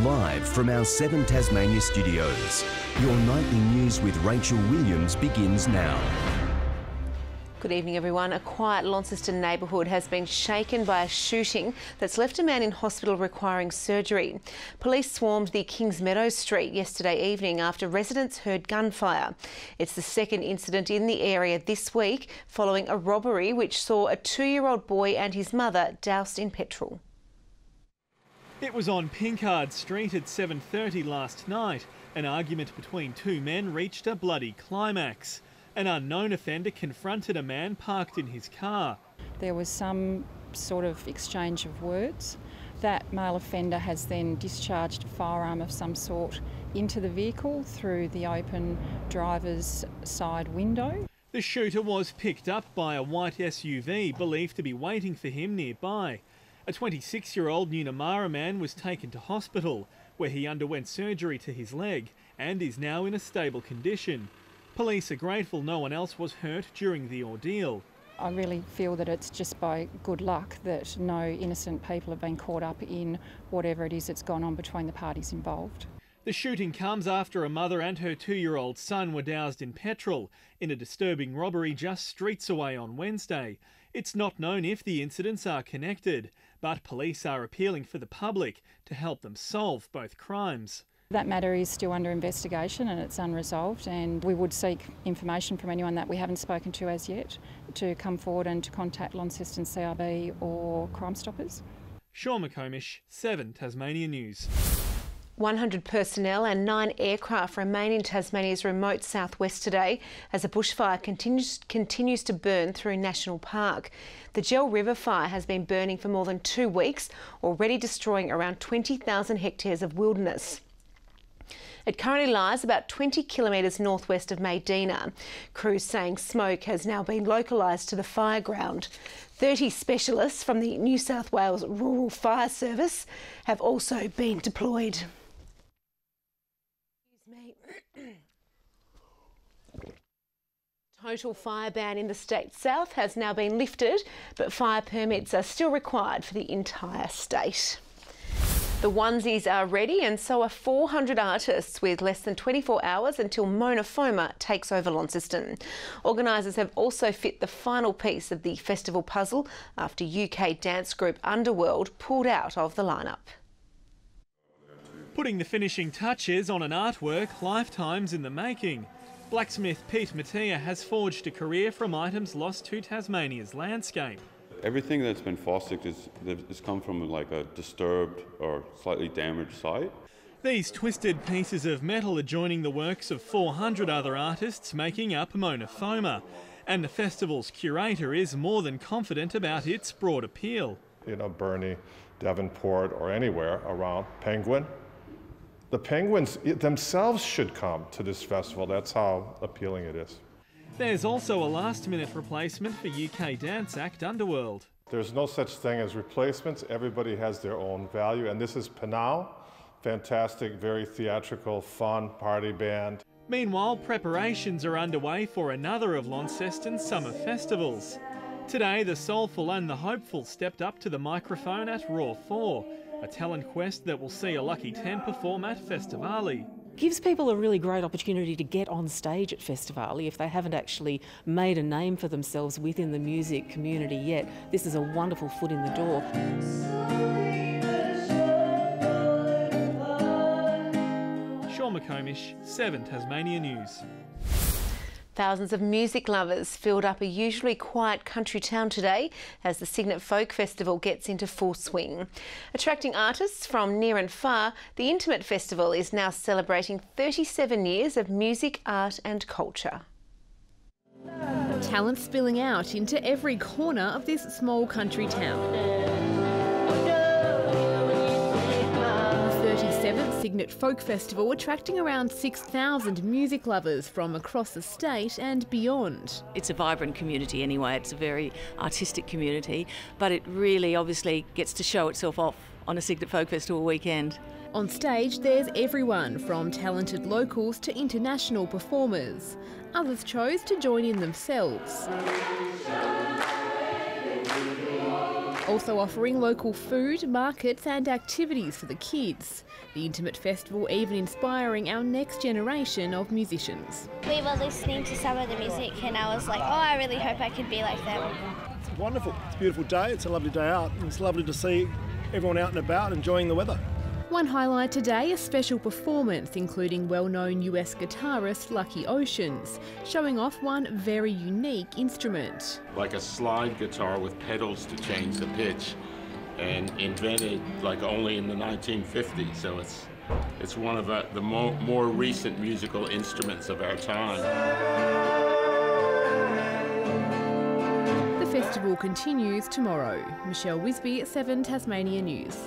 Live from our 7 Tasmania studios, your nightly news with Rachel Williams begins now. Good evening, everyone. A quiet Launceston neighbourhood has been shaken by a shooting that's left a man in hospital requiring surgery. Police swarmed the Kings Meadows Street yesterday evening after residents heard gunfire. It's the second incident in the area this week following a robbery which saw a 2-year-old boy and his mother doused in petrol. It was on Pinkard Street at 7:30 last night. An argument between two men reached a bloody climax. An unknown offender confronted a man parked in his car. There was some sort of exchange of words. That male offender has then discharged a firearm of some sort into the vehicle through the open driver's side window. The shooter was picked up by a white SUV believed to be waiting for him nearby. A 26-year-old Nunamara man was taken to hospital, where he underwent surgery to his leg and is now in a stable condition. Police are grateful no one else was hurt during the ordeal. I really feel that it's just by good luck that no innocent people have been caught up in whatever it is that's gone on between the parties involved. The shooting comes after a mother and her 2-year-old son were doused in petrol in a disturbing robbery just streets away on Wednesday. It's not known if the incidents are connected, but police are appealing for the public to help them solve both crimes. That matter is still under investigation and it's unresolved, and we would seek information from anyone that we haven't spoken to as yet to come forward and to contact Launceston CRB or Crime Stoppers. Sean McComish, 7 Tasmania News. 100 personnel and 9 aircraft remain in Tasmania's remote southwest today as a bushfire continues to burn through National Park. The Gel River fire has been burning for more than 2 weeks, already destroying around 20,000 hectares of wilderness. It currently lies about 20 kilometres northwest of Medina. Crews saying smoke has now been localised to the fire ground. 30 specialists from the New South Wales Rural Fire Service have also been deployed. Total fire ban in the state's south has now been lifted, but fire permits are still required for the entire state. The onesies are ready, and so are 400 artists, with less than 24 hours until FOMA takes over Launceston. Organisers have also fit the final piece of the festival puzzle after UK dance group Underworld pulled out of the lineup. Putting the finishing touches on an artwork lifetimes in the making, blacksmith Pete Mattia has forged a career from items lost to Tasmania's landscape. Everything that's been fossicked has come from like a disturbed or slightly damaged site. These twisted pieces of metal are joining the works of 400 other artists making up FOMA, and the festival's curator is more than confident about its broad appeal. You know, Burnie, Devonport or anywhere around, Penguin. The penguins themselves should come to this festival. That's how appealing it is. There's also a last-minute replacement for UK dance act Underworld. There's no such thing as replacements. Everybody has their own value, and this is Panau. Fantastic, very theatrical, fun party band. Meanwhile, preparations are underway for another of Launceston's summer festivals. Today, the soulful and the hopeful stepped up to the microphone at Raw 4, a talent quest that will see a lucky 10 perform at Festivali. Gives people a really great opportunity to get on stage at Festivali if they haven't actually made a name for themselves within the music community yet. This is a wonderful foot in the door. Sean McComish, 7 Tasmania News. Thousands of music lovers filled up a usually quiet country town today as the Cygnet Folk Festival gets into full swing. Attracting artists from near and far, the Intimate Festival is now celebrating 37 years of music, art and culture. Talent spilling out into every corner of this small country town. The 37th Cygnet Folk Festival attracting around 6,000 music lovers from across the state and beyond. It's a vibrant community anyway, it's a very artistic community, but it really obviously gets to show itself off on a Cygnet Folk Festival weekend. On stage there's everyone from talented locals to international performers. Others chose to join in themselves. also offering local food, markets and activities for the kids. The intimate festival even inspiring our next generation of musicians. We were listening to some of the music and I was like, oh, I really hope I could be like them. It's wonderful. It's a beautiful day. It's a lovely day out. And it's lovely to see everyone out and about enjoying the weather. One highlight today, a special performance including well-known US guitarist Lucky Oceans, showing off one very unique instrument. Like a slide guitar with pedals to change the pitch, and invented like only in the 1950s, so it's one of the more recent musical instruments of our time. The festival continues tomorrow. Michelle Wisby, 7 Tasmania News.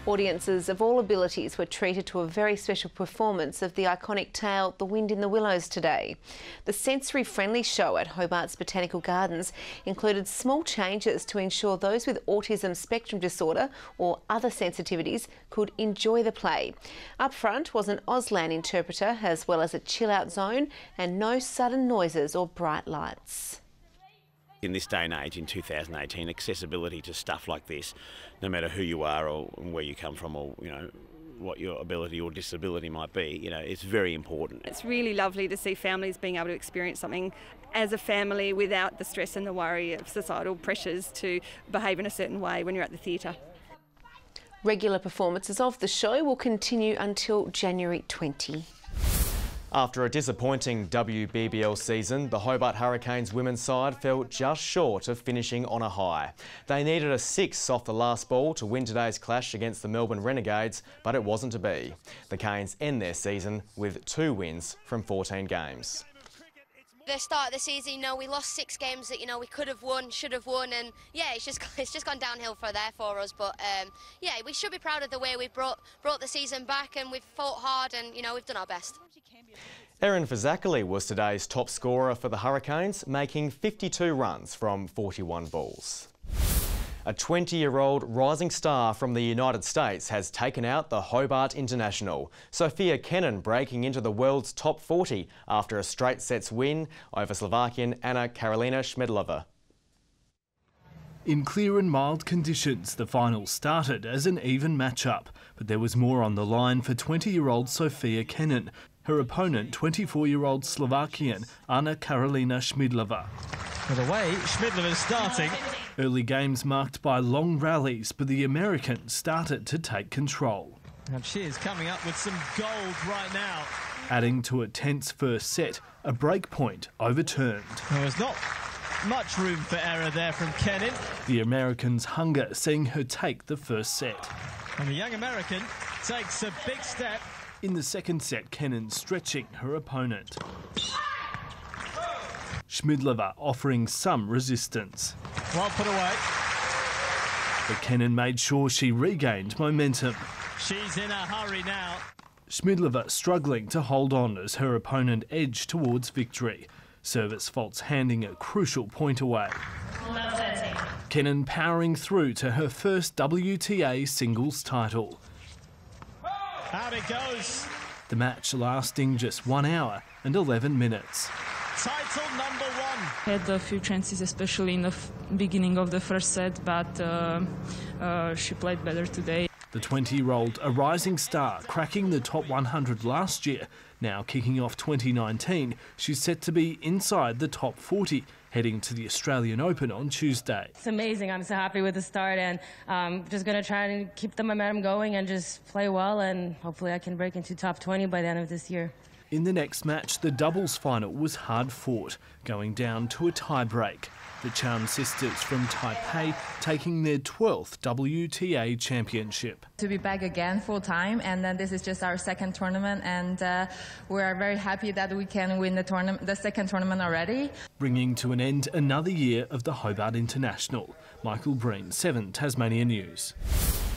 Audiences of all abilities were treated to a very special performance of the iconic tale The Wind in the Willows today. The sensory-friendly show at Hobart's Botanical Gardens included small changes to ensure those with autism spectrum disorder or other sensitivities could enjoy the play. Up front was an Auslan interpreter as well as a chill-out zone and no sudden noises or bright lights. In this day and age, in 2018, accessibility to stuff like this, no matter who you are or where you come from or, what your ability or disability might be, it's very important. It's really lovely to see families being able to experience something as a family without the stress and the worry of societal pressures to behave in a certain way when you're at the theatre. Regular performances of the show will continue until January 20. After a disappointing WBBL season, the Hobart Hurricanes women's side fell just short of finishing on a high. They needed a 6 off the last ball to win today's clash against the Melbourne Renegades, but it wasn't to be. The Canes end their season with 2 wins from 14 games. The start of the season, we lost 6 games that we could have won, should have won, and yeah, it's just gone downhill for us. But yeah, we should be proud of the way we brought the season back, and we've fought hard, and we've done our best. Erin Fazakali was today's top scorer for the Hurricanes, making 52 runs from 41 balls. A 20-year-old rising star from the United States has taken out the Hobart International. Sophia Kenin breaking into the world's top 40 after a straight sets win over Slovakian Anna Karolina Schmedlova. In clear and mild conditions, the final started as an even matchup, but there was more on the line for 20-year-old Sophia Kenin. Her opponent, 24-year-old Slovakian Anna Karolina Schmedlova. By the way, Schmedlova is starting. Early games marked by long rallies, but the American started to take control. And she is coming up with some gold right now. Adding to a tense first set, a break point overturned. There was not much room for error there from Kenin. The American's hunger seeing her take the first set. And the young American takes a big step. In the second set, Kenin stretching her opponent. Schmedlova offering some resistance. Well put away. But Kenin made sure she regained momentum. She's in a hurry now. Schmedlova struggling to hold on as her opponent edged towards victory. Service faults handing a crucial point away. Kenin powering through to her first WTA singles title. Out it goes. The match lasting just 1 hour and 11 minutes. Title number 1. Had a few chances, especially in the beginning of the first set, but she played better today. The 20-year-old, a rising star, cracking the top 100 last year. Now kicking off 2019, she's set to be inside the top 40, heading to the Australian Open on Tuesday. It's amazing. I'm so happy with the start, and just going to try and keep the momentum going and just play well, and hopefully I can break into top 20 by the end of this year. In the next match, the doubles final was hard fought, going down to a tie-break. The Chan sisters from Taipei taking their 12th WTA championship. To be back again full time, and then this is just our second tournament, and we are very happy that we can win the second tournament already. Bringing to an end another year of the Hobart International. Michael Breen, 7 Tasmania News.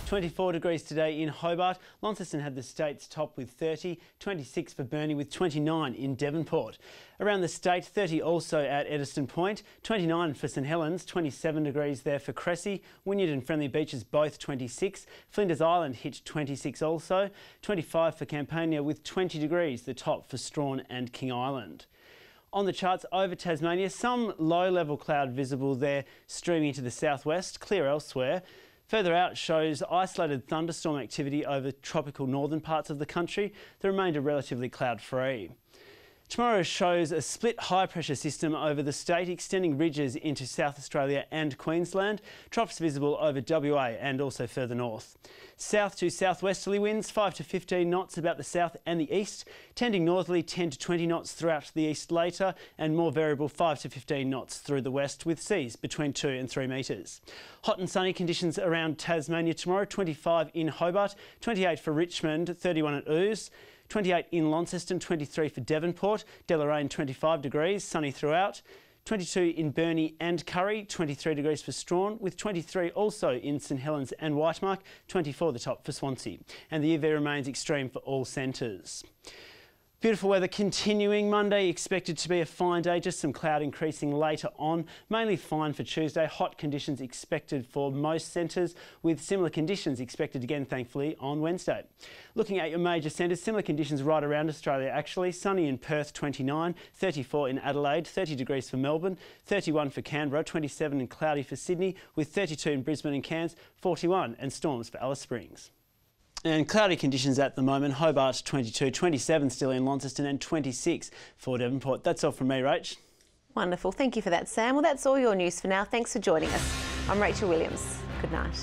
24 degrees today in Hobart. Launceston had the state's top with 30, 26 for Burnie with 29 in Devonport. Around the state, 30 also at Eddystone Point, 29 for St Helens, 27 degrees there for Cressy. Wynyard and Friendly Beaches both 26. Flinders Island hit 26 also, 25 for Campania with 20 degrees, the top for Strawn and King Island. On the charts over Tasmania, some low-level cloud visible there streaming into the southwest, clear elsewhere. Further out shows isolated thunderstorm activity over tropical northern parts of the country. The remainder relatively cloud-free. Tomorrow shows a split high-pressure system over the state, extending ridges into South Australia and Queensland. Trops visible over WA and also further north. South to southwesterly winds 5 to 15 knots about the south and the east, tending northerly 10 to 20 knots throughout the east later, and more variable 5 to 15 knots through the west, with seas between 2 and 3 metres. Hot and sunny conditions around Tasmania tomorrow, 25 in Hobart, 28 for Richmond, 31 at Ouse, 28 in Launceston, 23 for Devonport, Deloraine 25 degrees, sunny throughout, 22 in Burnie and Curry, 23 degrees for Strawn, with 23 also in St Helens and Whitemark, 24 the top for Swansea. And the UV remains extreme for all centres. Beautiful weather continuing. Monday expected to be a fine day, just some cloud increasing later on. Mainly fine for Tuesday. Hot conditions expected for most centres, with similar conditions expected again, thankfully, on Wednesday. Looking at your major centres, similar conditions right around Australia actually. Sunny in Perth 29, 34 in Adelaide, 30 degrees for Melbourne, 31 for Canberra, 27 and cloudy for Sydney, with 32 in Brisbane and Cairns, 41 and storms for Alice Springs. And cloudy conditions at the moment. Hobart 22, 27 still in Launceston and 26 for Devonport. That's all from me, Rach. Wonderful. Thank you for that, Sam. Well, that's all your news for now. Thanks for joining us. I'm Rachel Williams. Good night.